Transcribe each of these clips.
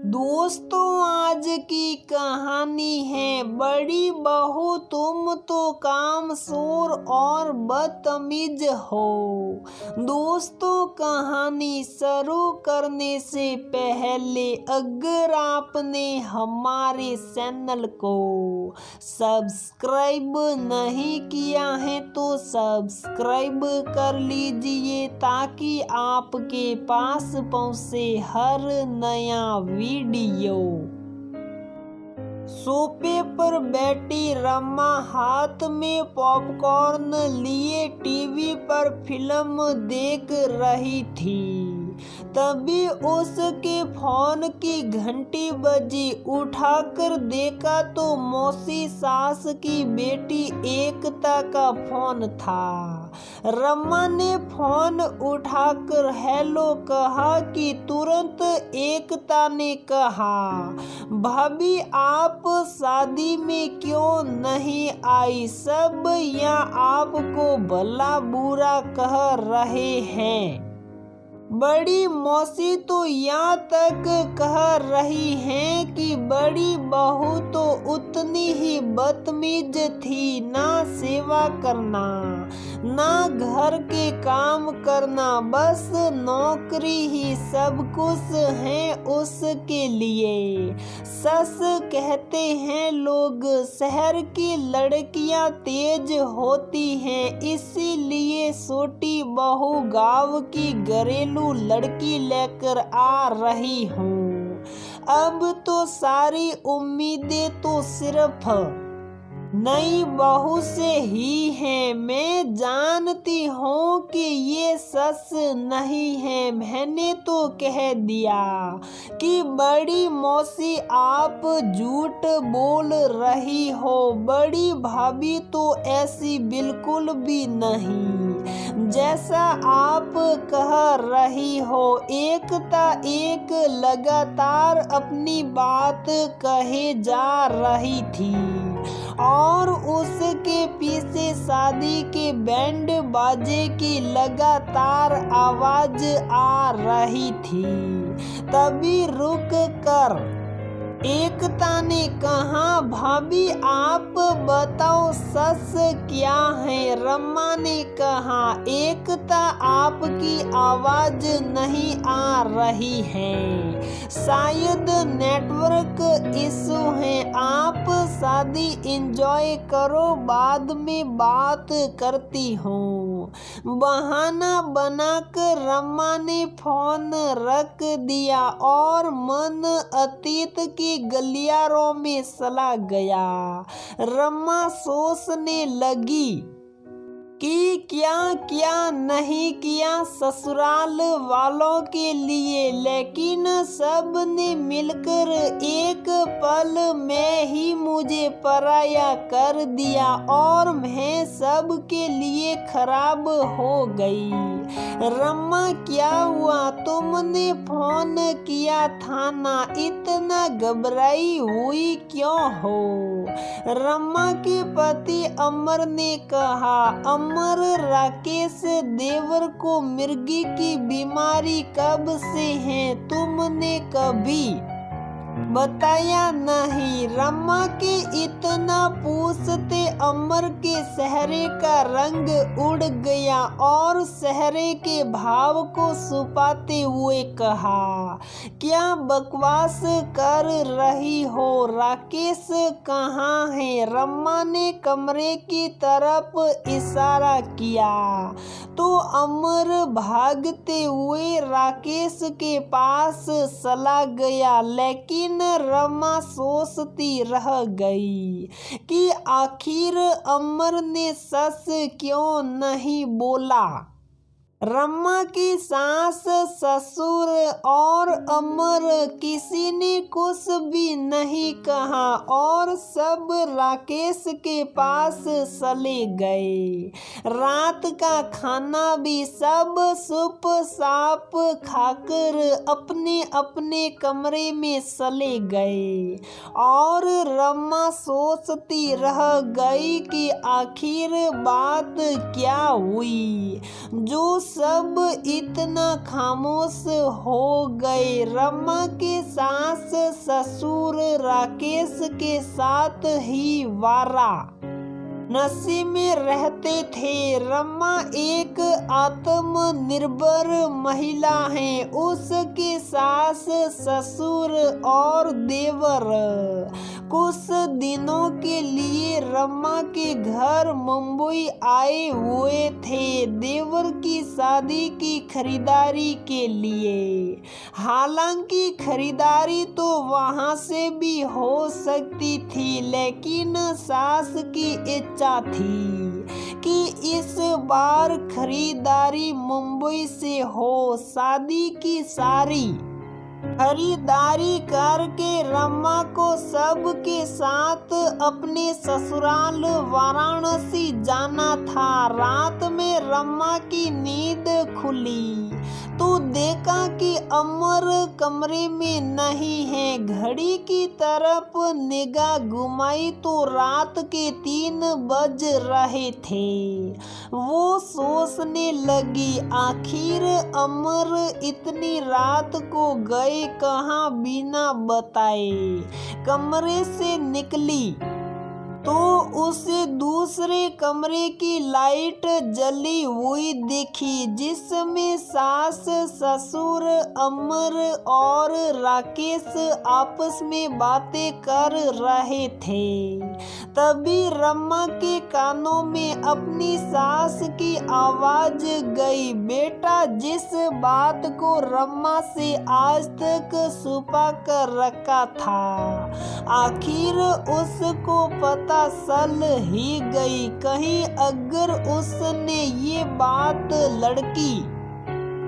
दोस्तों, आज की कहानी है बड़ी बहू तुम तो कामचोर और बदतमीज हो। दोस्तों, कहानी शुरू करने से पहले अगर आपने हमारे चैनल को सब्सक्राइब नहीं किया है तो सब्सक्राइब कर लीजिए ताकि आपके पास पहुंचे हर नया वीडियो। सोफे पर बैठी रमा हाथ में पॉपकॉर्न लिए टीवी पर फिल्म देख रही थी। तभी उसके फोन की घंटी बजी। उठाकर देखा तो मौसी सास की बेटी एकता का फोन था। रमा ने फोन उठाकर हेलो कहा कि तुरंत एकता ने कहा, भाभी आप शादी में क्यों नहीं आई? सब यहाँ आपको भला बुरा कह रहे हैं। बड़ी मौसी तो यहाँ तक कह रही हैं कि बड़ी बहू तो उतनी ही बदतमीज थी, ना सेवा करना ना घर के काम करना, बस नौकरी ही सब कुछ है उसके लिए। सच कहते हैं लोग, शहर की लड़कियां तेज होती हैं, इसीलिए छोटी बहू गांव की घरेलू लड़की लेकर आ रही हूँ। अब तो सारी उम्मीदें तो सिर्फ नई बहू से ही है। मैं जानती हूँ कि ये सच नहीं है। मैंने तो कह दिया कि बड़ी मौसी आप झूठ बोल रही हो। बड़ी भाभी तो ऐसी बिल्कुल भी नहीं जैसा आप कह रही हो। एकता एक लगातार अपनी बात कहे जा रही थी और उसके पीछे शादी के बैंड बाजे की लगातार आवाज आ रही थी। तभी रुक कर एकता ने कहा, भाभी आप बताओ सच क्या है? रमा ने कहा, एकता आपकी आवाज नहीं आ रही है, शायद नेटवर्क इशू है। आप शादी एंजॉय करो, बाद में बात करती हूँ। बहाना बनाकर रमा ने फोन रख दिया और मन अतीत की गलियारों में चला गया। रमा सोचने लगी कि क्या क्या नहीं किया ससुराल वालों के लिए, लेकिन सब ने मिलकर एक पल में ही मुझे पराया कर दिया और मैं सब के लिए खराब हो गई। रमा क्या हुआ? तुमने फोन किया था ना, इतना घबराई हुई क्यों हो? रमा के पति अमर ने कहा, अमर राकेश देवर को मिर्गी की बीमारी कब से है? तुमने कभी बताया नहीं। रमा के इतना पूछते अमर के चेहरे का रंग उड़ गया और चेहरे के भाव को छुपाते हुए कहा, क्या बकवास कर रही हो? राकेश कहाँ है? रमा ने कमरे की तरफ इशारा किया तो अमर भागते हुए राकेश के पास चला गया, लेकिन रमा सोचती रह गई कि आखिर अमर ने सच क्यों नहीं बोला। रमा की सास, ससुर और अमर किसी ने कुछ भी नहीं कहा और सब राकेश के पास चले गए। रात का खाना भी सब चुप साप खाकर अपने अपने कमरे में चले गए और रमा सोचती रह गई कि आखिर बात क्या हुई जो सब इतना खामोश हो गए। रमा के सास ससुर राकेश के साथ ही वारा नशे में रहते थे। रमा एक आत्मनिर्भर महिला है। उसके सास ससुर और देवर कुछ दिनों के लिए रमा के घर मुंबई आए हुए थे देवर की शादी की खरीदारी के लिए। हालांकि खरीदारी तो वहां से भी हो सकती थी, लेकिन सास की इच्छा थी कि इस बार खरीदारी मुंबई से हो। शादी की सारी खरीदारी करके रमा को सबके साथ अपने ससुराल वाराणसी जाना था। रात में रमा की नींद खुली तो देखा कि अमर कमरे में नहीं है। घड़ी की तरफ निगाह घुमाई तो रात के 3 बज रहे थे। वो सोचने लगी, आखिर अमर इतनी रात को गए कहाँ बिना बताए। कमरे से निकली तो उसे दूसरे कमरे की लाइट जली हुई दिखी, जिसमें सास ससुर अमर और राकेश आपस में बातें कर रहे थे। तभी रमा के कानों में अपनी सास की आवाज गई। बेटा, जिस बात को रमा से आज तक छुपा कर रखा था, आखिर उसको पता चल ही गई। कहीं अगर उसने ये बात लड़की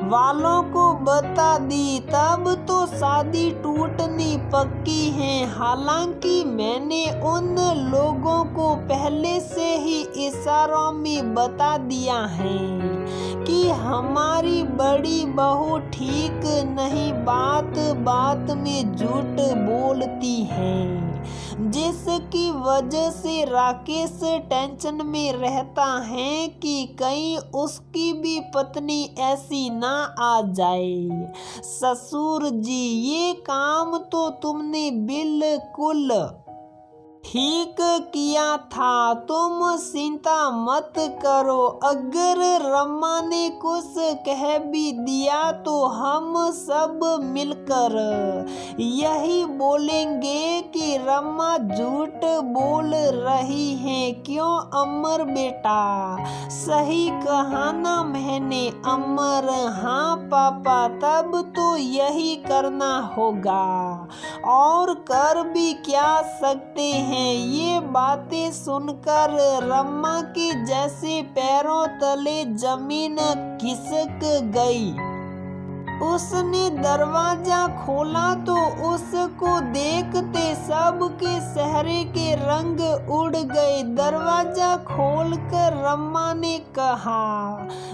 वालों को बता दी तब तो शादी टूटनी पक्की है। हालांकि मैंने उन लोगों को पहले से ही इशारों में बता दिया है कि हमारी बड़ी बहू ठीक नहीं, बात बात में झूठ बोलती है, जिसकी वजह से राकेश टेंशन में रहता है कि कहीं उसकी भी पत्नी ऐसी ना आ जाए। ससुर जी, ये काम तो तुमने बिल्कुल ठीक किया था, तुम चिंता मत करो। अगर रमा ने कुछ कह भी दिया तो हम सब मिलकर यही बोलेंगे कि रमा झूठ बोल रही है। क्यों अमर बेटा, सही कहा ना मैंने? अमर, हाँ पापा, तब तो यही करना होगा, और कर भी क्या सकते हैं। ये बातें सुनकर रमा के जैसे पैरों तले जमीन खिसक गई। उसने दरवाजा खोला तो उसको देखते सबके चेहरे के रंग उड़ गए। दरवाजा खोलकर रमा ने कहा,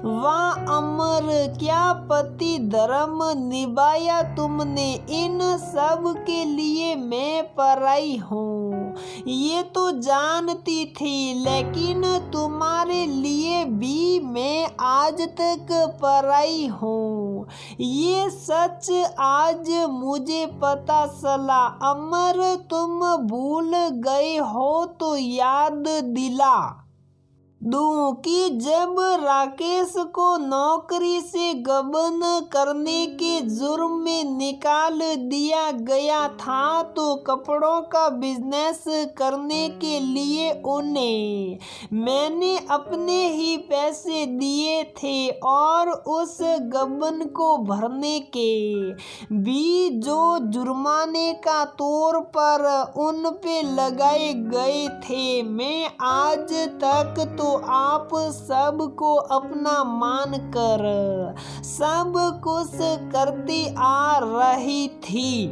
वाह अमर, क्या पति धर्म निभाया तुमने। इन सब के लिए मैं पराई हूँ, ये तो जानती थी, लेकिन तुम्हारे लिए भी मैं आज तक पराई हूँ। ये सच आज मुझे पता चला। अमर, तुम भूल गए हो तो याद दिला दूं कि जब राकेश को नौकरी से गबन करने के जुर्म में निकाल दिया गया था तो कपड़ों का बिजनेस करने के लिए उन्हें मैंने अपने ही पैसे दिए थे, और उस गबन को भरने के भी जो जुर्माने का तौर पर उन पे लगाए गए थे, मैं आज तक तो आप सबको अपना मानकर सब कुछ करती आ रही थी,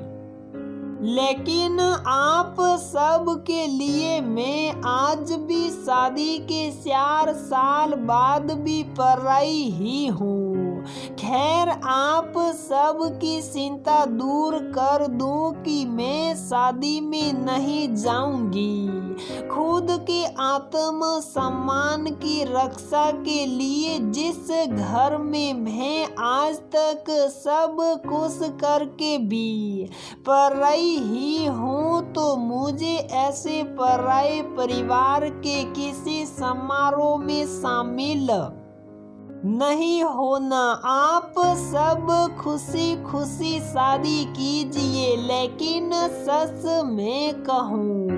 लेकिन आप सब के लिए मैं आज भी शादी के 4 साल बाद भी पराई ही हूँ। खैर आप सब की चिंता दूर कर दूं कि मैं शादी में नहीं जाऊंगी। खुद के आत्म सम्मान की रक्षा के लिए जिस घर में मैं आज तक सब कुछ करके भी पराई ही हूँ, तो मुझे ऐसे पराए परिवार के किसी समारोह में शामिल नहीं होना। आप सब खुशी खुशी शादी कीजिए, लेकिन सच में कहूँ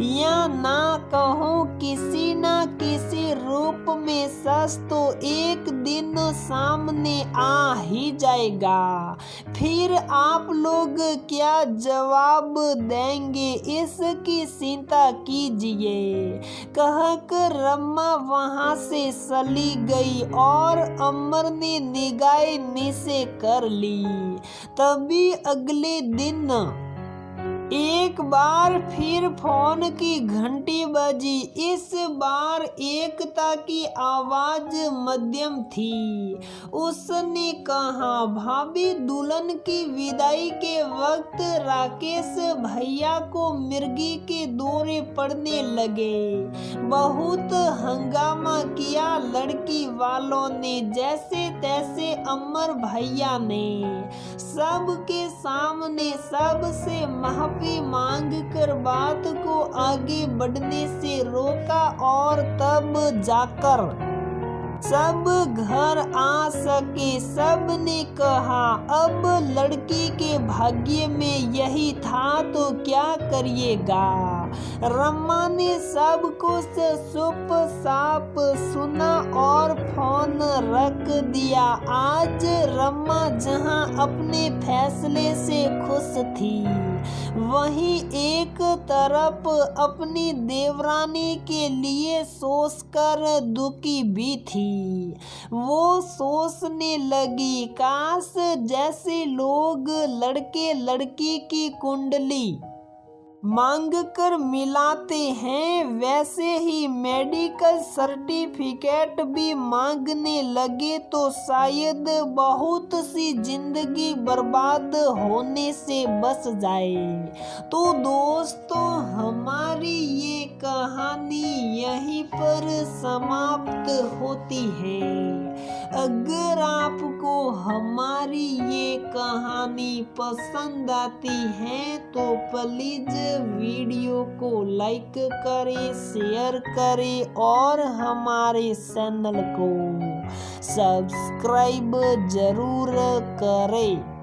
या ना कहूँ, किसी न किसी रूप में सच तो एक दिन सामने आ ही जाएगा। फिर आप लोग क्या जवाब देंगे इसकी चिंता कीजिए। कहकर रमा वहां से चली गई और अमर ने निगाहें नीचे कर ली। तभी अगले दिन एक बार फिर फोन की घंटी बजी। इस बार एकता की आवाज मध्यम थी। उसने कहा, भाभी दुल्हन की विदाई के वक्त राकेश भैया को मिर्गी के दौरे पड़ने लगे। बहुत हंगामा किया लड़की वालों ने। जैसे तैसे अमर भैया ने सबके सामने सबसे माफी मांग कर बात को आगे बढ़ने से रोका और तब जाकर सब घर आ सके। सब ने कहा, अब लड़की के भाग्य में यही था तो क्या करिएगा। रमा ने सब कुछ चुप साप सुना और फोन रख दिया। आज रमा जहां अपने फैसले से खुश थी, वहीं एक तरफ अपनी देवरानी के लिए सोचकर दुखी भी थी। वो सोचने लगी, काश जैसे लोग लड़के लड़की की कुंडली मांग कर मिलाते हैं, वैसे ही मेडिकल सर्टिफिकेट भी मांगने लगे तो शायद बहुत सी जिंदगी बर्बाद होने से बच जाए। तो दोस्तों, हमारी ये कहानी यहीं पर समाप्त होती है। अगर आपको हमारी ये कहानी पसंद आती है तो प्लीज वीडियो को लाइक करें, शेयर करें और हमारे चैनल को सब्सक्राइब जरूर करें।